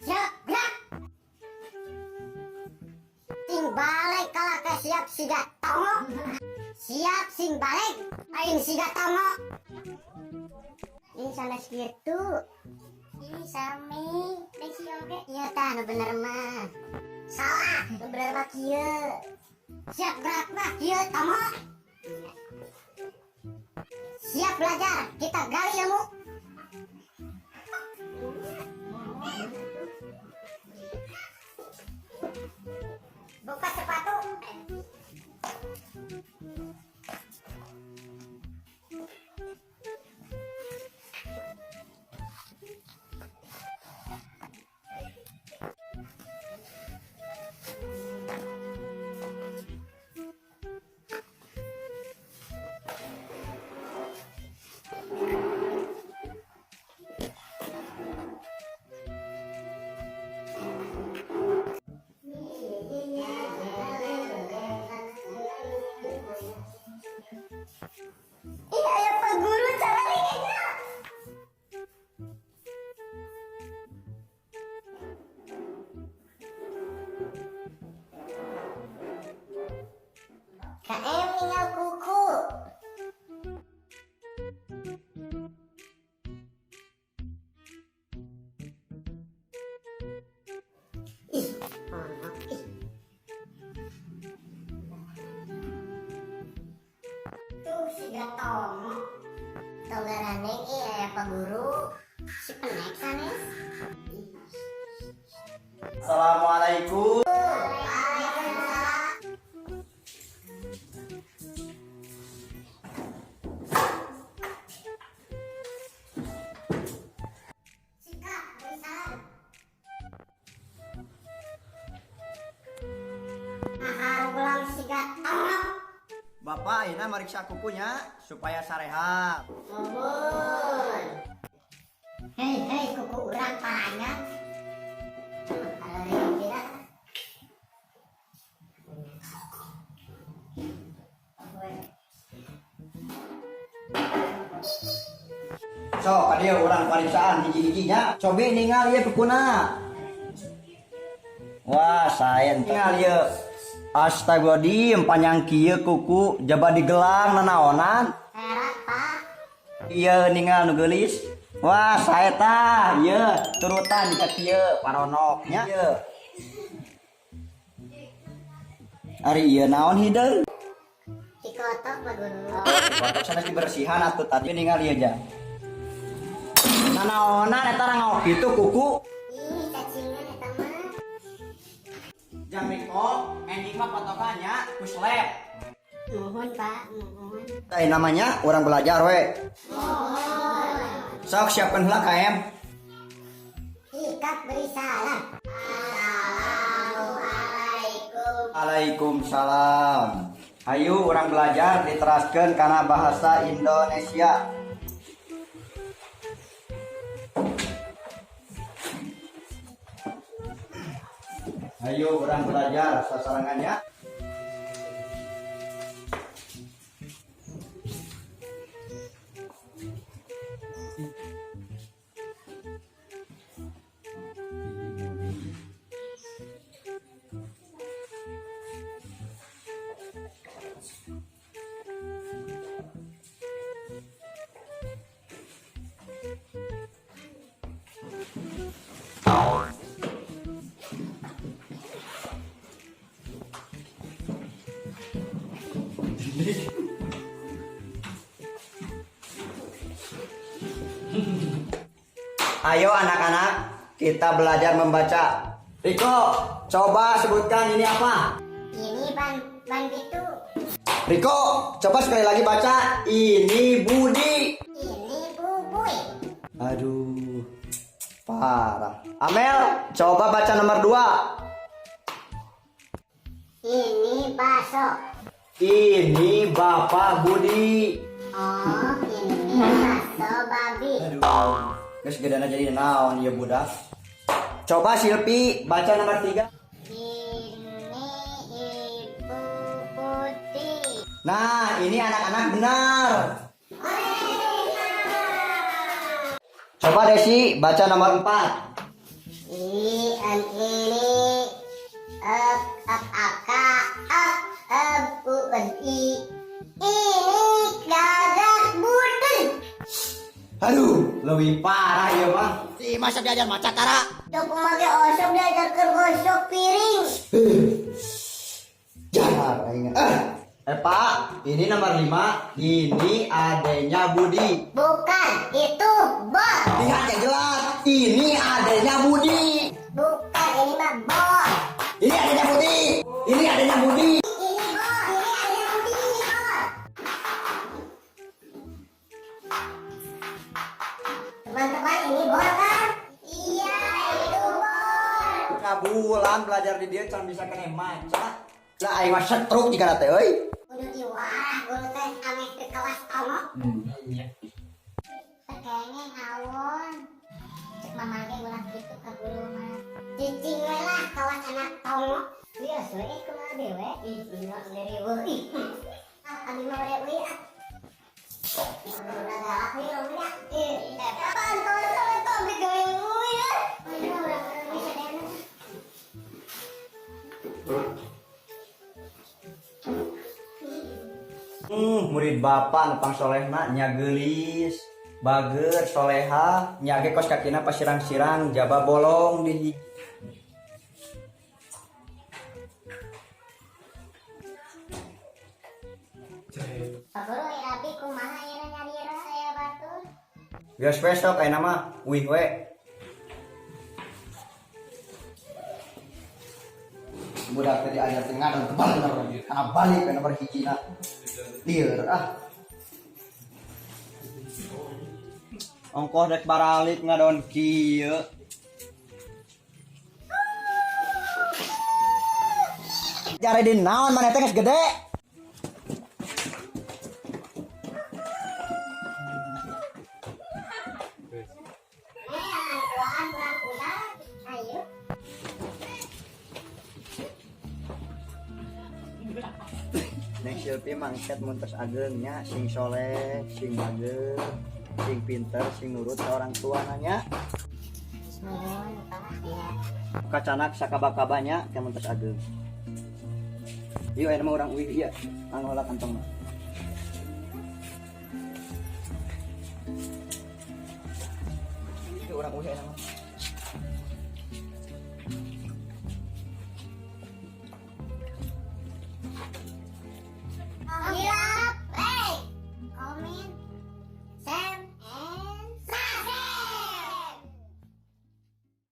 Siap, gerak. Sing balik kalah ke siap siga tongo. Siap sing balik, aing siga tongo. Ini sanes gitu. Ini sami, desi oge. Iya tah, nu bener mah. Salah, nu bener mah kieu. Siap gerak mah kieu tongo. Siap belajar, kita gali ilmu. Buka sepatu. Iya ya Pak Guru, caranya. KM tinggal kuku. Ih, anak ih. Tuh si Gatong. Tonggarane ya Pak Guru. Si penek sanes. Assalamualaikum. Sikap, beri salam. Nah, ulang si Gatong. Bapak ayeuna mariksa kukunya supaya sarehat. Mohon. Hei, kuku urang parahnya. Kalau yang tidak. So, kadieu urang pariksaan hiji-hijinya. Cobi ningali ieu kukuna. Wah, saen ningali ieu. Astagfirullahaladzim, panjang kieu kuku jaba digelang nanaonan. Herat, Pak. Ieu ningal nu geulis. Wah, sae tah ieu turutan ka kieu paronoknya ieu. Ari ieu naon hideung? Dikotok, Pak Guru. Kotok sanes dibersihan atuh tadi ningali aja. Nanaonan eta rangaok kitu kuku. Ih, cacingan eta mah. Jam riko, ending mah potokannya puslep. Nuhun, Pak, nuhun. Tah namanya orang belajar we. Mohon. Sok siapkan heula KM. Sikap, beri salam. Assalamualaikum. Waalaikumsalam. Ayo orang belajar diteraskeun kana bahasa Indonesia. Ayo orang belajar sasarangannya. Ayo anak-anak, kita belajar membaca. Riko, coba sebutkan ini apa? Ini ban gitu. Riko, coba sekali lagi baca. Ini Budi. Ini Bubuy. Aduh, parah. Amel, coba baca nomor 2. Ini bakso. Ini Bapak Budi. Oh, ini bakso babi. Aduh, geus gedana jadi naon ya budak. Coba Silpi baca nomor 3. Ini Ibu Putih. Nah, ini anak-anak benar. Coba Desi baca nomor 4. Ini ini gagak butun. Aduh, lebih parah ya bang. Si masa diajar maca tara. Coba pakai osok diajar ke gosok piring. Jangan ingat. Pak, ini nomor 5. Ini adanya Budi. Bukan, itu bos. Lihat yang jelas. Ini adanya Budi. Bukan, ini mah bos. Ini adanya Budi. Ini adanya Budi. Ini bos, ini ada Budi, bos. Teman-teman, ini bos kan? Iya, itu bos. Kabulan belajar di dia cuma bisa kena maca. Lah aing mah setruk jika teh euy. Udah diwalah, guru teh aneh ke kelas tomo. Kayaknya ngawon. Cek mamage ulah gitu ke guru mah. Cicing we lah kawas anak tomo. Biasa we kumaha dewe. Ih, dina dari we. Abi mah we we. Udah galak we we. Apaan kau sampai tobik gawe we ya? Udah udah bisa deh. Murid bapak nepang solehna nya geulis, bager soleha, nya ge kos kakina pasirang-sirang jaba bolong di hiji. Pak Guru, abi kumaha ayeuna nyadira saya batur? Geus besok ayeuna mah wih we. Budak tadi ajar tengah dan tebal bener karena balik ke nomor hijina. Lieur ah. Ongkoh dek baralik ngadon kieu. Jare di naon maneh teh geus gede. Ayo. Neng Silpi mangket muntes agengnya sing soleh, sing mager, sing pinter, sing nurut ka orang tua nanya. Nuhun, Pak. Ya. Kacanak sakaba-kabanya ke muntes ageng. Ieu aya mah urang uih ieu, anu heula kantongna. Ieu urang uih aya mah.